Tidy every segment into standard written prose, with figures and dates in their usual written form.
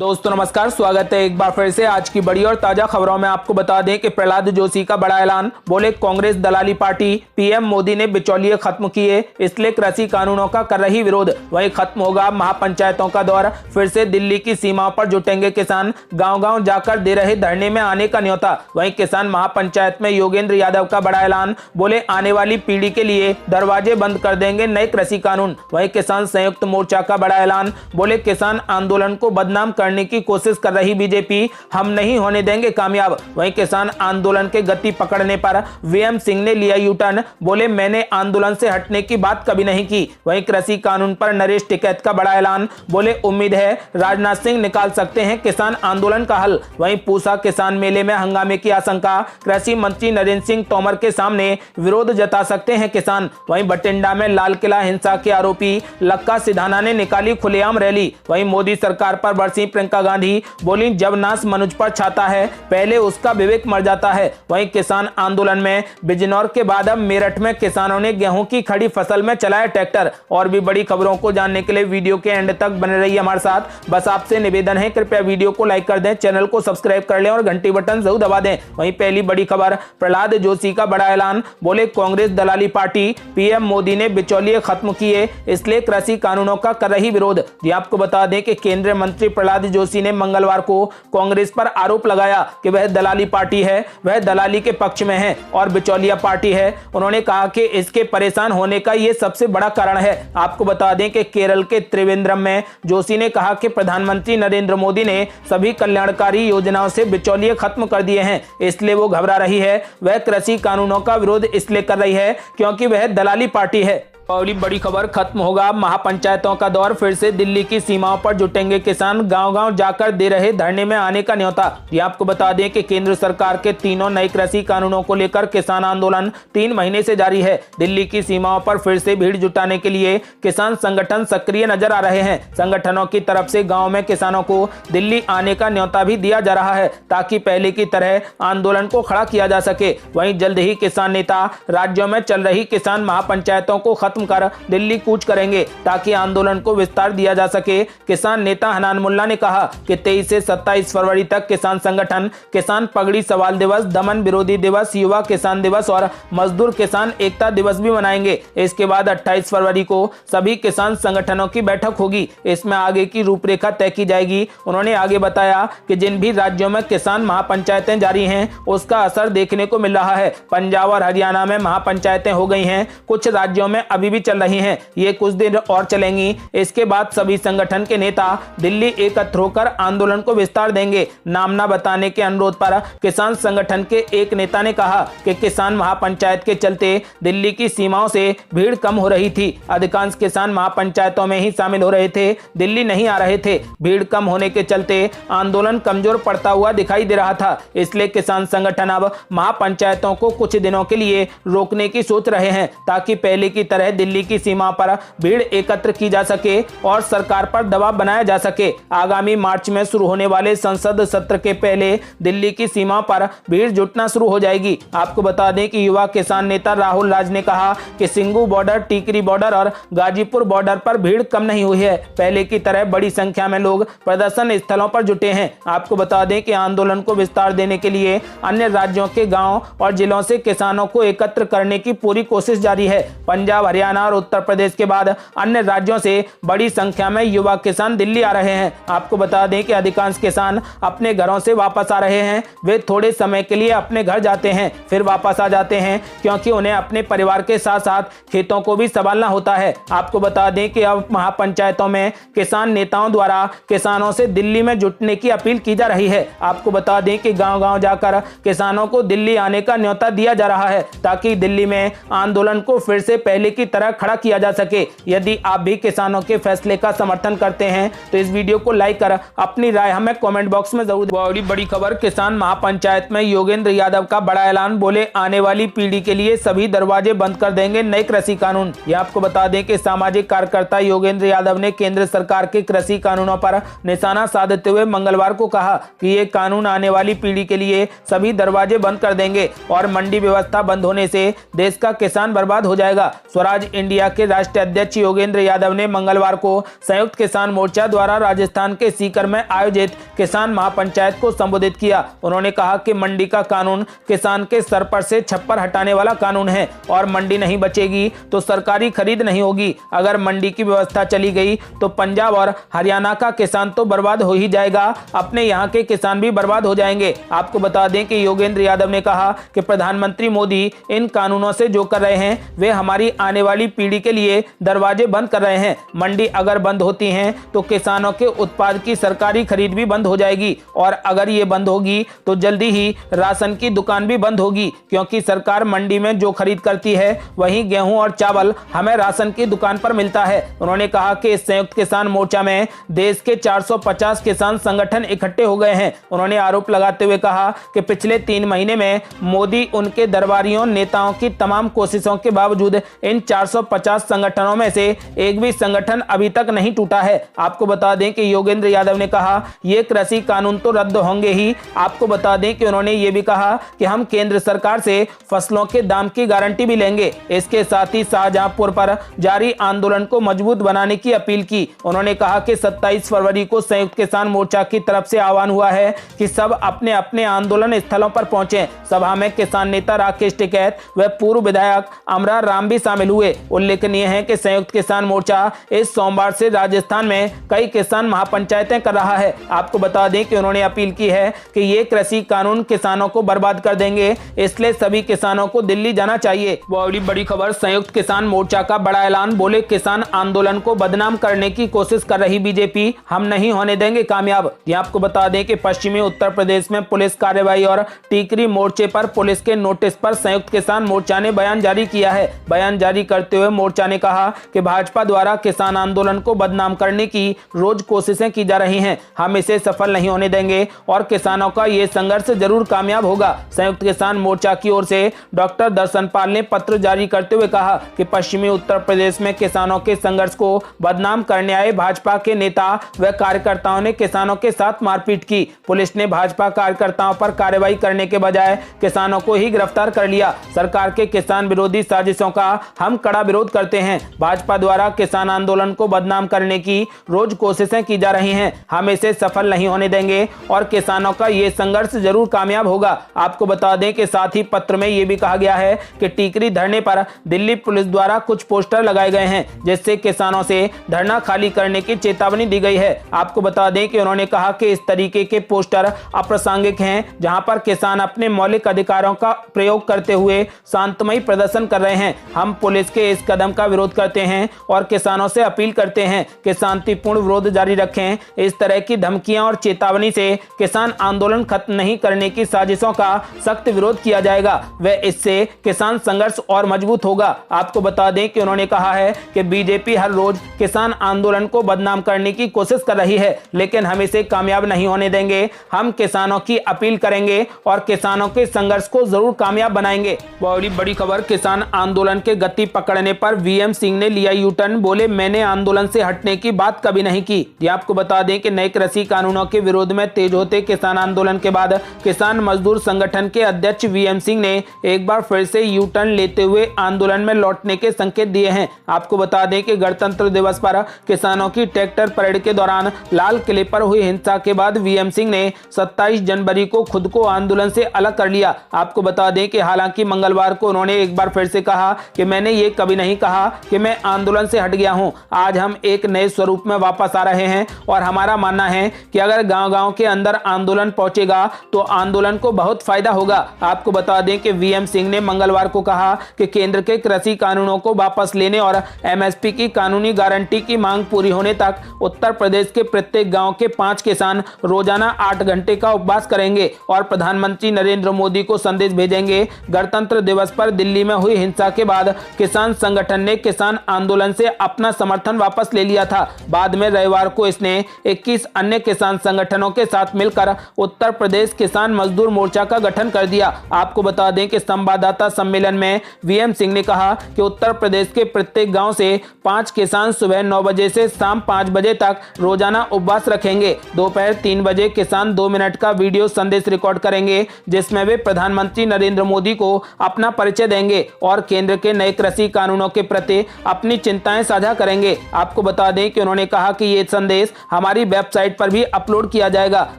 दोस्तों नमस्कार, स्वागत है एक बार फिर से आज की बड़ी और ताजा खबरों में। आपको बता दें कि प्रहलाद जोशी का बड़ा ऐलान। बोले कांग्रेस दलाली पार्टी, पीएम मोदी ने बिचौलिए खत्म किए, इसलिए कृषि कानूनों का कर रही विरोध। वहीं खत्म होगा महापंचायतों का दौर, फिर से दिल्ली की सीमाओं पर जुटेंगे किसान। गाँव-गाँव जाकर दे रहे धरने में आने का न्योता। वहीं किसान महापंचायत में योगेंद्र यादव का बड़ा ऐलान। बोले आने वाली पीढ़ी के लिए दरवाजे बंद कर देंगे नए कृषि कानून। वहीं किसान संयुक्त मोर्चा का बड़ा ऐलान। बोले किसान आंदोलन को बदनाम करने की कोशिश कर रही बीजेपी हम नहीं होने देंगे कामयाब। वहीं किसान आंदोलन के गति पकड़ने पर वीएम सिंह ने लिया यू टर्न। बोले मैंने आंदोलन से हटने की बात कभी नहीं की। वहीं कृषि कानून पर नरेश टिकैत का बड़ा ऐलान। बोले उम्मीद है राजनाथ सिंह निकाल सकते हैं किसान आंदोलन का हल। वहीं पूसा किसान मेले में हंगामे की आशंका, कृषि मंत्री नरेंद्र सिंह तोमर के सामने विरोध जता सकते हैं किसान। वहीं बठिंडा में लाल किला हिंसा के आरोपी लक्का सिधाना ने निकाली खुलेआम रैली। वहीं मोदी सरकार पर बरसी प्रियंका गांधी। बोली जब नाश मनुष्य पर छाता है पहले उसका विवेक मर जाता है। वहीं किसान आंदोलन में बिजनौर के बाद अब मेरठ में किसानों ने गेहूं की खड़ी फसल में चलाया ट्रैक्टर। और भी बड़ी खबरों को जानने के लिए वीडियो के एंड तक बने रहिए हमारे साथ। बस आपसे निवेदन है कृपया वीडियो को लाइक कर दें, चैनल को सब्सक्राइब कर लें और घंटी बटन जरूर दबा दें। वहीं पहली बड़ी खबर, प्रहलाद जोशी का बड़ा ऐलान। बोले कांग्रेस दलाली पार्टी, पीएम मोदी ने बिचौलिए खत्म किए, इसलिए कृषि कानूनों का कर रही विरोध। जी आपको बता दें कि केंद्रीय मंत्री प्रहलाद जोशी ने मंगलवार को कांग्रेस पर आरोप लगाया कि वह दलाली पार्टी है, वह दलाली के पक्ष में है और बिचौलिया पार्टी है। उन्होंने कहा कि इसके परेशान होने का यह सबसे बड़ा कारण है। आपको बता दें कि केरल के त्रिवेंद्रम में जोशी ने कहा कि प्रधानमंत्री नरेंद्र मोदी ने सभी कल्याणकारी योजनाओं से बिचौलिए खत्म कर दिए हैं, इसलिए वो घबरा रही है। वह कृषि कानूनों का विरोध इसलिए कर रही है क्योंकि वह दलाली पार्टी है। और बड़ी खबर, खत्म होगा महापंचायतों का दौर, फिर से दिल्ली की सीमाओं पर जुटेंगे किसान। गांव-गांव जाकर दे रहे धरने में आने का न्योता। ये आपको बता दें कि केंद्र सरकार के तीनों नए कृषि कानूनों को लेकर किसान आंदोलन 3 महीने से जारी है। दिल्ली की सीमाओं पर फिर से भीड़ जुटाने के लिए किसान संगठन सक्रिय नजर आ रहे हैं। संगठनों की तरफ से गाँव में किसानों को दिल्ली आने का न्योता भी दिया जा रहा है ताकि पहले की तरह आंदोलन को खड़ा किया जा सके। वहीं जल्द ही किसान नेता राज्यों में चल रही किसान महापंचायतों को खत्म कर दिल्ली कूच करेंगे ताकि आंदोलन को विस्तार दिया जा सके। किसान नेता हनान मुल्ला ने कहा कि 23 से 27 फरवरी तक किसान संगठन किसान पगड़ी सवाल दिवस, दमन विरोधी दिवस, युवा किसान दिवस और मजदूर किसान एकता दिवस भी मनाएंगे। इसके बाद 28 फरवरी को सभी किसान संगठनों की बैठक होगी, इसमें आगे की रूपरेखा तय की जाएगी। उन्होंने आगे बताया कि जिन भी राज्यों में किसान महापंचायतें जारी हैं उसका असर देखने को मिल रहा है। पंजाब और हरियाणा में महापंचायतें हो गई हैं, कुछ राज्यों में अभी भी चल रही हैं, ये कुछ दिन और चलेंगी। इसके बाद सभी संगठन के नेता दिल्ली एकत्र होकर आंदोलन को विस्तार देंगे। नाम न बताने के अनुरोध पर किसान संगठन के एक नेता ने कहा कि किसान महापंचायत के चलते दिल्ली की सीमाओं से भीड़ कम हो रही थी। अधिकांश किसान महापंचायतों में ही शामिल हो रहे थे, दिल्ली नहीं आ रहे थे। भीड़ कम होने के चलते आंदोलन कमजोर पड़ता हुआ दिखाई दे रहा था, इसलिए किसान संगठन अब महापंचायतों को कुछ दिनों के लिए रोकने की सोच रहे हैं ताकि पहले की तरह दिल्ली की सीमा पर भीड़ एकत्र की जा सके और सरकार पर दबाव बनाया जा सके। आगामी मार्च में शुरू होने वाले संसद सत्र के पहले दिल्ली की सीमा पर भीड़ जुटना शुरू हो जाएगी। आपको बता दें कि युवा किसान नेता राहुल राज ने कहा कि सिंगू बॉर्डर, टीकरी बॉर्डर और गाजीपुर बॉर्डर पर भीड़ कम नहीं हुई है। पहले की तरह बड़ी संख्या में लोग प्रदर्शन स्थलों पर जुटे हैं। आपको बता दें कि आंदोलन को विस्तार देने के लिए अन्य राज्यों के गाँव और जिलों से किसानों को एकत्र करने की पूरी कोशिश जारी है। पंजाब, हरियाणा और उत्तर प्रदेश के बाद अन्य राज्यों से बड़ी संख्या में युवा किसान दिल्ली आ रहे हैं। आपको बता दें कि अधिकांश किसान अपने घरों से वापस आ रहे हैं। वे थोड़े समय के लिए अपने घर जाते हैं फिर वापस आ जाते हैं क्योंकि उन्हें अपने परिवार के साथ साथ खेतों को भी संभालना होता है। आपको बता दें कि अब महापंचायतों में किसान नेताओं द्वारा किसानों से दिल्ली में जुटने की अपील की जा रही है। आपको बता दें कि गांव-गांव जाकर किसानों को दिल्ली आने का न्योता दिया जा रहा है ताकि दिल्ली में आंदोलन को फिर से पहले की तरह खड़ा किया जा सके। यदि आप भी किसानों के फैसले का समर्थन करते हैं तो इस वीडियो को लाइक कर अपनी राय हमें कमेंट बॉक्स में जरूर दें। बड़ी खबर, किसान महापंचायत में योगेंद्र यादव का बड़ा ऐलान। बोले आने वाली पीढ़ी के लिए सभी दरवाजे बंद कर देंगे नए कृषि कानून। ये आपको बता दें कि सामाजिक कार्यकर्ता योगेंद्र यादव ने केंद्र सरकार के कृषि कानूनों पर निशाना साधते हुए मंगलवार को कहा कि ये कानून आने वाली पीढ़ी के लिए सभी दरवाजे बंद कर देंगे और मंडी व्यवस्था बंद होने से देश का किसान बर्बाद हो जाएगा। स्वराज स्वराज इंडिया के राष्ट्रीय अध्यक्ष योगेंद्र यादव ने मंगलवार को संयुक्त किसान मोर्चा द्वारा राजस्थान के सीकर में आयोजित किसान महापंचायत को संबोधित किया। उन्होंने कहा कि मंडी का कानून किसान के सर पर से छप्पर हटाने वाला कानून है और मंडी नहीं बचेगी तो सरकारी खरीद नहीं होगी। अगर मंडी की व्यवस्था चली गई तो पंजाब और हरियाणा का किसान तो बर्बाद हो ही जाएगा, अपने यहाँ के किसान भी बर्बाद हो जाएंगे। आपको बता दें कि योगेंद्र यादव ने कहा कि प्रधानमंत्री मोदी इन कानूनों से जो कर रहे हैं वे हमारी आने वाली पीढ़ी के लिए दरवाजे बंद कर रहे हैं। मंडी अगर बंद होती हैं तो किसानों के उत्पाद की सरकारी खरीद भी बंद हो जाएगी और अगर ये बंद होगी तो जल्दी ही राशन की दुकान भी बंद होगी, क्योंकि सरकार मंडी में जो खरीद करती है वही गेहूं और चावल हमें राशन की दुकान पर मिलता है। उन्होंने कहा कि इस संयुक्त किसान मोर्चा में देश के 450 किसान संगठन इकट्ठे हो गए हैं। उन्होंने आरोप लगाते हुए कहा कि पिछले 3 महीने में मोदी उनके दरबारियों नेताओं की तमाम कोशिशों के बावजूद इन 450 संगठनों में से एक भी संगठन अभी तक नहीं टूटा है। आपको बता दें कि योगेंद्र यादव ने कहा ये कृषि कानून तो रद्द होंगे ही। आपको बता दें कि उन्होंने ये भी कहा कि हम केंद्र सरकार से फसलों के दाम की गारंटी भी लेंगे। इसके साथ ही शाहजहांपुर पर जारी आंदोलन को मजबूत बनाने की अपील की। उन्होंने कहा कि 27 फरवरी को संयुक्त किसान मोर्चा की तरफ से आह्वान हुआ है कि सब अपने अपने आंदोलन स्थलों पर पहुंचे। सभा में किसान नेता राकेश टिकैत व पूर्व विधायक अमरा राम भी शामिल हुए। उल्लेखनीय है कि संयुक्त किसान मोर्चा इस सोमवार से राजस्थान में कई किसान महापंचायतें कर रहा है। आपको बता दें कि उन्होंने अपील की है कि ये कृषि कानून किसानों को बर्बाद कर देंगे, इसलिए सभी किसानों को दिल्ली जाना चाहिए। बड़ी खबर, संयुक्त किसान मोर्चा का बड़ा ऐलान, बोले किसान आंदोलन को बदनाम करने की कोशिश कर रही बीजेपी हम नहीं होने देंगे कामयाब। ये आपको बता दें कि पश्चिमी उत्तर प्रदेश में पुलिस कार्रवाई और टीकरी मोर्चे पर पुलिस के नोटिस पर संयुक्त किसान मोर्चा ने बयान जारी किया है। बयान जारी करते हुए मोर्चा ने कहा कि भाजपा द्वारा किसान आंदोलन को बदनाम करने की रोज कोशिशें की जा रही हैं, हम इसे सफल नहीं होने देंगे और किसानों का ये संघर्ष जरूर कामयाब होगा। संयुक्त किसान मोर्चा की ओर से डॉक्टर दर्शनपाल ने पत्र जारी करते हुए कहा कि पश्चिमी उत्तर प्रदेश में किसानों के संघर्ष को बदनाम करने आए भाजपा के नेता व कार्यकर्ताओं ने किसानों के साथ मारपीट की। पुलिस ने भाजपा कार्यकर्ताओं पर कार्रवाई करने के बजाय किसानों को ही गिरफ्तार कर लिया। सरकार के किसान विरोधी साजिशों का हम कड़ा विरोध करते हैं। भाजपा द्वारा किसान आंदोलन को बदनाम करने की रोज कोशिशें की जा रही हैं, हम इसे सफल नहीं होने देंगे और किसानों का ये संघर्ष जरूर कामयाब होगा। आपको बता दें कि साथ ही पत्र में यह भी कहा गया है कि टीकरी धरने पर दिल्ली पुलिस द्वारा कुछ पोस्टर लगाए गए हैं, जिससे किसानों से धरना खाली करने की चेतावनी दी गई है। आपको बता दें कि उन्होंने कहा कि इस तरीके के पोस्टर अप्रासंगिक हैं, जहां पर किसान अपने मौलिक अधिकारों का प्रयोग करते हुए शांतमयी प्रदर्शन कर रहे हैं। हम पुलिस के इस कदम का विरोध करते हैं और किसानों से अपील करते हैं कि शांतिपूर्ण विरोध जारी रखें। इस तरह की धमकियां और चेतावनी से किसान आंदोलन खत्म नहीं करने की साजिशों का सख्त विरोध किया जाएगा व इससे किसान संघर्ष और मजबूत होगा। आपको बता दें कि उन्होंने कहा है कि बीजेपी हर रोज किसान आंदोलन को बदनाम करने की कोशिश कर रही है, लेकिन हम इसे कामयाब नहीं होने देंगे। हम किसानों की अपील करेंगे और किसानों के संघर्ष को जरूर कामयाब बनाएंगे। बड़ी खबर, किसान आंदोलन के गति पकड़ने पर वीएम सिंह ने लिया यू टर्न, बोले मैंने आंदोलन से हटने की बात कभी नहीं की। ये आपको बता दें कि नए कृषि कानूनों के विरोध में तेज होते किसान आंदोलन के बाद किसान मजदूर संगठन के अध्यक्ष वीएम सिंह ने एक बार फिर से यू टर्न लेते हुए आंदोलन में लौटने के संकेत दिए हैं। आपको बता दें कि गणतंत्र दिवस पर किसानों की ट्रैक्टर परेड के दौरान लाल किले पर हुई हिंसा के बाद वीएम सिंह ने 27 जनवरी को खुद को आंदोलन से अलग कर लिया। आपको बता दें कि हालांकि मंगलवार को उन्होंने एक बार फिर से कहा कि मैंने ये कभी नहीं कहा कि मैं आंदोलन से हट गया हूं। आज हम एक नए स्वरूप में वापस आ रहे हैं और हमारा मानना है कि अगर गांव-गांव के अंदर आंदोलन पहुंचेगा तो आंदोलन को बहुत फायदा होगा। आपको बता दें कि वीएम सिंह ने मंगलवार को कहा कि केंद्र के कृषि कानूनों को वापस लेने और एमएसपी की कानूनी गारंटी की मांग पूरी होने तक उत्तर प्रदेश के प्रत्येक गांव के 5 किसान रोजाना 8 घंटे का उपवास करेंगे और प्रधानमंत्री नरेंद्र मोदी को संदेश भेजेंगे। गणतंत्र दिवस पर दिल्ली में हुई हिंसा के बाद किसान संगठन ने किसान आंदोलन से अपना समर्थन वापस ले लिया था। बाद में रविवार को इसने 21 अन्य किसान संगठनों के साथ मिलकर उत्तर प्रदेश किसान मजदूर मोर्चा का गठन कर दिया। आपको बता दें कि संवाददाता सम्मेलन में वीएम सिंह ने कहा कि उत्तर प्रदेश के प्रत्येक गांव से 5 किसान सुबह 9 बजे से शाम 5 बजे तक रोजाना उपवास रखेंगे। दोपहर 3 बजे किसान 2 मिनट का वीडियो संदेश रिकॉर्ड करेंगे, जिसमें वे प्रधानमंत्री नरेंद्र मोदी को अपना परिचय देंगे और केंद्र के नए कृषि कानूनों के प्रति अपनी चिंताएं साझा करेंगे। आपको बता दें कि उन्होंने कहा कि ये संदेश हमारी वेबसाइट पर भी अपलोड किया जाएगा।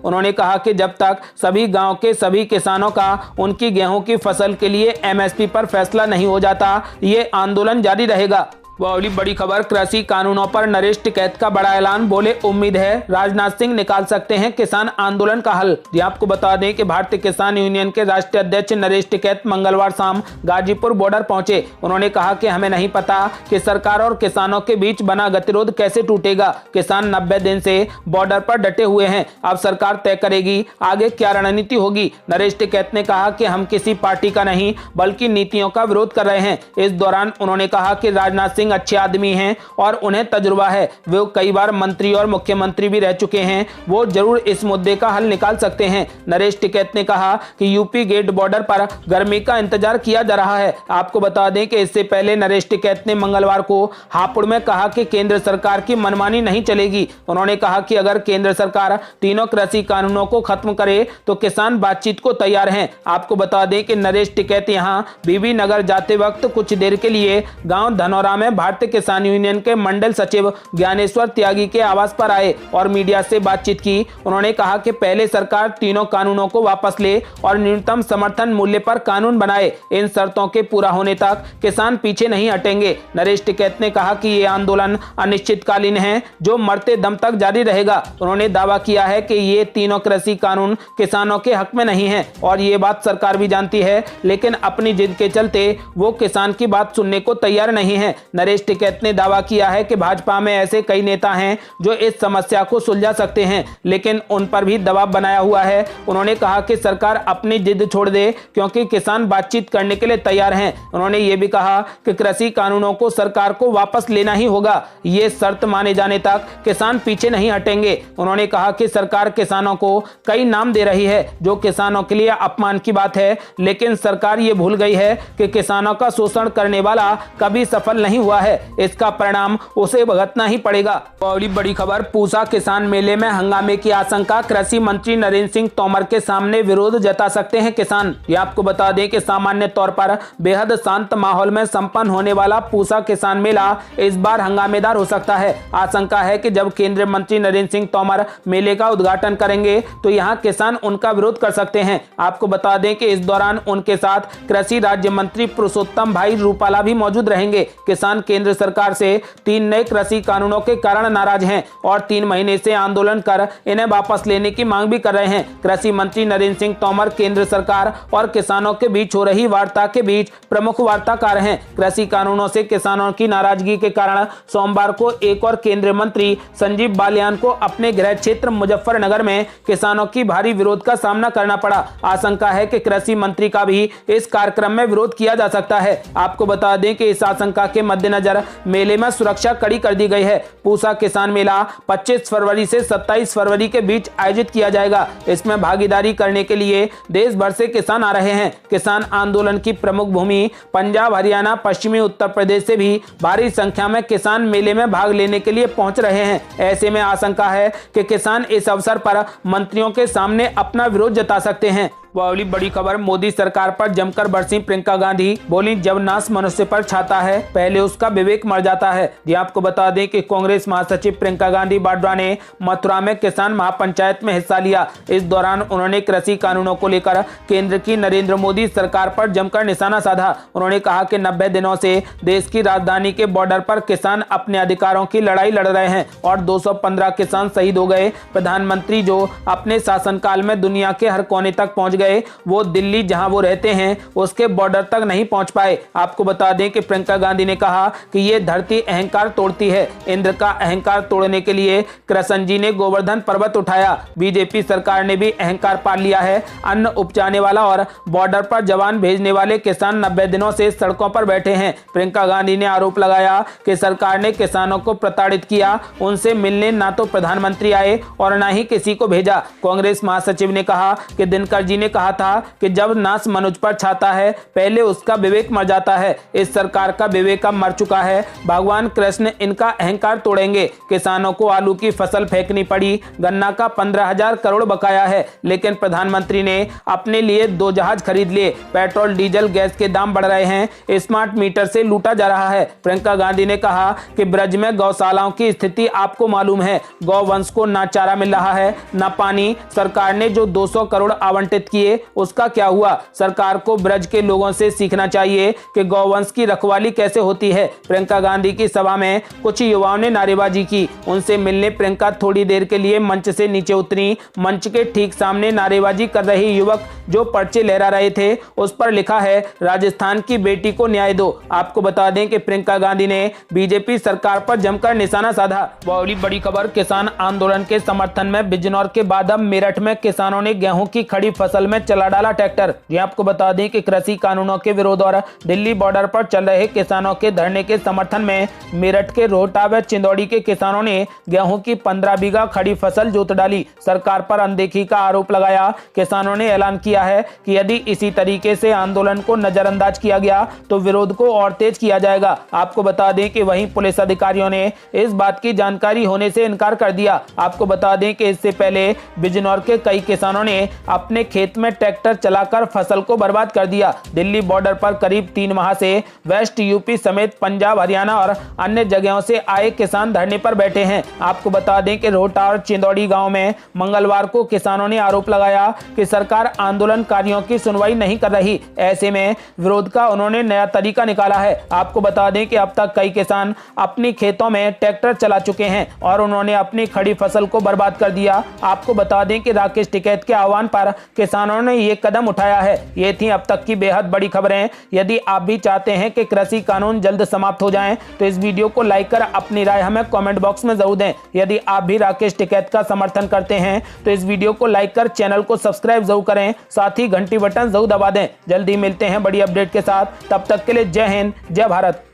उन्होंने कहा कि जब तक सभी गांव के सभी किसानों का उनकी गेहूं की फसल के लिए एमएसपी पर फैसला नहीं हो जाता, ये आंदोलन जारी रहेगा। वह अगली बड़ी खबर, कृषि कानूनों पर नरेश टिकैत का बड़ा ऐलान, बोले उम्मीद है राजनाथ सिंह निकाल सकते हैं किसान आंदोलन का हल। जी आपको बता दें कि भारतीय किसान यूनियन के राष्ट्रीय अध्यक्ष नरेश टिकैत मंगलवार शाम गाजीपुर बॉर्डर पहुंचे। उन्होंने कहा कि हमें नहीं पता कि सरकार और किसानों के बीच बना गतिरोध कैसे टूटेगा। किसान 90 दिन से बॉर्डर पर डटे हुए हैं, अब सरकार तय करेगी आगे क्या रणनीति होगी। नरेश टिकैत ने कहा कि हम किसी पार्टी का नहीं बल्कि नीतियों का विरोध कर रहे हैं। इस दौरान उन्होंने कहा कि राजनाथ सिंह अच्छे आदमी हैं और उन्हें तजुर्बा है, वे कई बार मंत्री और मुख्यमंत्री भी रह चुके हैं, वो जरूर इस मुद्दे का हल निकाल सकते हैं। नरेश टिकैत ने कहा कि यूपी गेट बॉर्डर पर गर्मी का इंतजार किया जा रहा है। आपको बता दें कि इससे पहले नरेश टिकैत ने मंगलवार को हापुड़ में कहा कि केंद्र सरकार की मनमानी नहीं चलेगी। उन्होंने कहा कि अगर केंद्र सरकार तीनों कृषि कानूनों को खत्म करे तो किसान बातचीत को तैयार हैं। आपको बता दें कि नरेश टिकैत यहां बीबी नगर जाते वक्त कुछ देर के लिए गांव धनौरा में भारतीय किसान यूनियन के मंडल सचिव ज्ञानेश्वर त्यागी के आवास पर आए और मीडिया से बातचीत की। उन्होंने कहा कि पहले सरकार तीनों कानूनों को वापस ले और न्यूनतम समर्थन मूल्य पर कानून बनाए। इन शर्तों के पूरा होने तक किसान पीछे नहीं हटेंगे। नरेश टिकैत ने कहा कि ये आंदोलन अनिश्चितकालीन है जो मरते दम तक जारी रहेगा। उन्होंने दावा किया है कि ये तीनों कृषि कानून किसानों के हक में नहीं है और ये बात सरकार भी जानती है, लेकिन अपनी जिद के चलते वो किसान की बात सुनने को तैयार नहीं है। नरेश टिकैत ने दावा किया है कि भाजपा में ऐसे कई नेता हैं जो इस समस्या को सुलझा सकते हैं, लेकिन उन पर भी दबाव बनाया हुआ है। उन्होंने कहा कि सरकार अपनी जिद छोड़ दे क्योंकि किसान बातचीत करने के लिए तैयार हैं। उन्होंने ये भी कहा कि कृषि कानूनों को सरकार को वापस लेना ही होगा, ये शर्त माने जाने तक किसान पीछे नहीं हटेंगे। उन्होंने कहा कि सरकार किसानों को कई नाम दे रही है जो किसानों के लिए अपमान की बात है, लेकिन सरकार ये भूल गई है कि किसानों का शोषण करने वाला कभी सफल नहीं हुआ है, इसका परिणाम उसे भुगतना ही पड़ेगा। अगली बड़ी खबर, पूसा किसान मेले में हंगामे की आशंका, कृषि मंत्री नरेंद्र सिंह तोमर के सामने विरोध जता सकते हैं किसान। ये आपको बता दें कि सामान्य तौर पर बेहद शांत माहौल में संपन्न होने वाला पूसा किसान मेला इस बार हंगामेदार हो सकता है। आशंका है कि जब केंद्रीय मंत्री नरेंद्र सिंह तोमर मेले का उद्घाटन करेंगे तो यहाँ किसान उनका विरोध कर सकते हैं। आपको बता दें कि इस दौरान उनके साथ कृषि राज्य मंत्री पुरुषोत्तम भाई रूपाला भी मौजूद रहेंगे। किसान केंद्र सरकार से 3 नए कृषि कानूनों के कारण नाराज हैं और 3 महीने से आंदोलन कर इन्हें वापस लेने की मांग भी कर रहे हैं। कृषि मंत्री नरेंद्र सिंह तोमर केंद्र सरकार और किसानों के बीच हो रही वार्ता के बीच प्रमुख वार्ताकार हैं। कृषि कानूनों से किसानों की नाराजगी के कारण सोमवार को एक और केंद्रीय मंत्री संजीव बालियान को अपने गृह क्षेत्र मुजफ्फरनगर में किसानों की भारी विरोध का सामना करना पड़ा। आशंका है कि कृषि मंत्री का भी इस कार्यक्रम में विरोध किया जा सकता है। आपको बता दें कि इस आशंका के मद्देनजर मेले में सुरक्षा कड़ी कर दी गई है। पूसा किसान मेला 25 फरवरी से 27 फरवरी के बीच आयोजित किया जाएगा। इसमें भागीदारी करने के लिए देश भर से किसान आ रहे हैं। किसान आंदोलन की प्रमुख भूमि पंजाब, हरियाणा, पश्चिमी उत्तर प्रदेश से भी भारी संख्या में किसान मेले में भाग लेने के लिए पहुंच रहे हैं। ऐसे में आशंका है कि किसान इस अवसर पर मंत्रियों के सामने अपना विरोध जता सकते हैं। वह अगली बड़ी खबर, मोदी सरकार पर जमकर बरसी प्रियंका गांधी, बोली जब नाश मनुष्य पर छाता है पहले उसका विवेक मर जाता है। ये आपको बता दें कि कांग्रेस महासचिव प्रियंका गांधी वाड्रा ने मथुरा में किसान महापंचायत में हिस्सा लिया। इस दौरान उन्होंने कृषि कानूनों को लेकर केंद्र की नरेंद्र मोदी सरकार पर जमकर निशाना साधा। उन्होंने कहा कि 90 दिनों से देश की राजधानी के बॉर्डर पर किसान अपने अधिकारों की लड़ाई लड़ रहे हैं और 215 किसान शहीद हो गए। प्रधानमंत्री जो अपने शासनकाल में दुनिया के हर कोने तक पहुंच गए, वो दिल्ली जहां वो रहते हैं उसके बॉर्डर तक नहीं पहुंच पाए। आपको बता दें कि प्रियंका गांधी ने कहा कि ये धरती अहंकार तोड़ती है। इंद्र का अहंकार तोड़ने के लिए कृष्ण जी ने गोवर्धन पर्वत उठाया। बीजेपी सरकार ने भी अहंकार पाल लिया है। अन्न उपजाने वाला और बॉर्डर पर जवान भेजने वाले किसान 90 दिनों से सड़कों पर बैठे हैं। प्रियंका गांधी ने आरोप लगाया कि सरकार ने किसानों को प्रताड़ित किया, उनसे मिलने ना तो प्रधानमंत्री आए और ना ही किसी को भेजा। कांग्रेस महासचिव ने कहा कि दिनकर जी ने कहा था कि जब नाश मनुज पर छाता है पहले उसका विवेक मर जाता है। इस सरकार का विवेक अब मर चुका है। भगवान कृष्ण इनका अहंकार तोड़ेंगे। किसानों को आलू की फसल फेंकनी पड़ी। गन्ना का 15,000 करोड़ बकाया है, लेकिन प्रधानमंत्री ने अपने लिए 2 जहाज खरीद लिए। पेट्रोल डीजल गैस के दाम बढ़ रहे हैं। स्मार्ट मीटर से लूटा जा रहा है। प्रियंका गांधी ने कहा कि ब्रज में गौशालाओं की स्थिति आपको मालूम है। गौवंश को ना चारा मिल रहा है ना पानी। सरकार ने जो 200 करोड़ आवंटित किए उसका क्या हुआ? सरकार को ब्रज के लोगों से सीखना चाहिए कि गौवंश की रखवाली कैसे होती है। प्रियंका गांधी की सभा में कुछ युवाओं ने नारेबाजी की। उनसे मिलने प्रियंका थोड़ी देर के लिए मंच से नीचे उतरी। मंच के ठीक सामने नारेबाजी कर रहे युवक जो पर्चे लहरा रहे थे उस पर लिखा है, राजस्थान की बेटी को न्याय दो। आपको बता दें कि प्रियंका गांधी ने बीजेपी सरकार पर जमकर निशाना साधा। बड़ी खबर, किसान आंदोलन के समर्थन में बिजनौर के बाद अब मेरठ में किसानों ने गेहूं की खड़ी फसल में चला डाला ट्रैक्टर। ये आपको बता दें कि कृषि कानूनों के विरोध और दिल्ली बॉर्डर पर चल रहे किसानों के धरने के समर्थन में मेरठ के रोहटा व चिंदौड़ी के किसानों ने गेहूं की 15 बीघा खड़ी फसल जोत डाली। सरकार पर अनदेखी का आरोप लगाया। किसानों ने ऐलान किया है कि यदि इसी तरीके से आंदोलन को नजरअंदाज किया गया तो विरोध को और तेज किया जाएगा। आपको बता दें कि वहीं पुलिस अधिकारियों ने इस बात की जानकारी होने से इनकार कर दिया। आपको बता दें कि इससे पहले बिजनौर के कई किसानों ने अपने खेत में ट्रैक्टर चलाकर फसल को बर्बाद कर दिया। दिल्ली बॉर्डर पर करीब 3 माह से वेस्ट यूपी समेत पंजाब, हरियाणा और अन्य जगहों से आए किसान धरने पर बैठे हैं। आपको बता दें कि रोहटा और चिंदौड़ी गांव में मंगलवार को किसानों ने आरोप लगाया कि सरकार आंदोलनकारियों की सुनवाई नहीं कर रही। ऐसे में विरोध का उन्होंने नया तरीका निकाला है। आपको बता दें कि अब तक कई किसान अपनी खेतों में ट्रैक्टर चला चुके हैं और उन्होंने अपनी खड़ी फसल को बर्बाद कर दिया। आपको बता दें कि राकेश टिकैत के आह्वान पर किसानों ने ये कदम उठाया है। ये थी अब तक की बेहद बड़ी खबरें। यदि आप भी चाहते हैं कि कृषि कानून जल्द समाप्त हो जाएं, तो इस वीडियो को लाइक कर अपनी राय हमें कमेंट बॉक्स में जरूर दें। यदि आप भी राकेश टिकैत का समर्थन करते हैं तो इस वीडियो को लाइक कर चैनल को सब्सक्राइब जरूर करें, साथ ही घंटी बटन जरूर दबा दें। जल्दी मिलते हैं बड़ी अपडेट के साथ। तब तक के लिए जय हिंद, जय भारत।